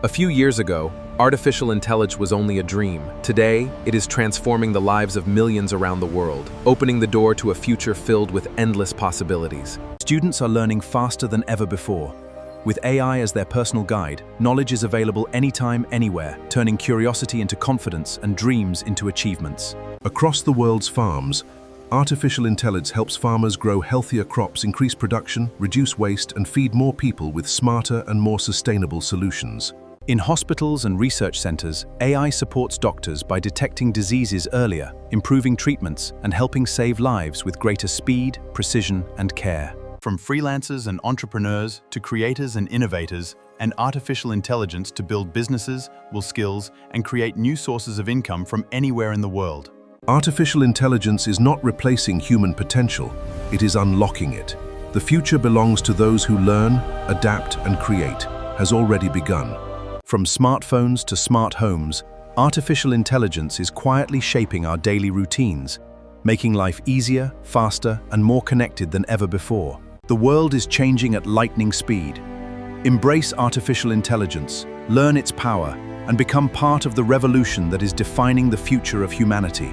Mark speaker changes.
Speaker 1: A few years ago, artificial intelligence was only a dream. Today, it is transforming the lives of millions around the world, opening the door to a future filled with endless possibilities.
Speaker 2: Students are learning faster than ever before. With AI as their personal guide, knowledge is available anytime, anywhere, turning curiosity into confidence and dreams into achievements.
Speaker 3: Across the world's farms, artificial intelligence helps farmers grow healthier crops, increase production, reduce waste, and feed more people with smarter and more sustainable solutions.
Speaker 2: In hospitals and research centers, AI supports doctors by detecting diseases earlier, improving treatments, and helping save lives with greater speed, precision, and care. From freelancers and entrepreneurs to creators and innovators, and artificial intelligence to build businesses, skills, and create new sources of income from anywhere in the world.
Speaker 3: Artificial intelligence is not replacing human potential, it is unlocking it. The future belongs to those who learn, adapt, and create, has already begun.
Speaker 2: From smartphones to smart homes, artificial intelligence is quietly shaping our daily routines, making life easier, faster, and more connected than ever before. The world is changing at lightning speed. Embrace artificial intelligence, learn its power, and become part of the revolution that is defining the future of humanity.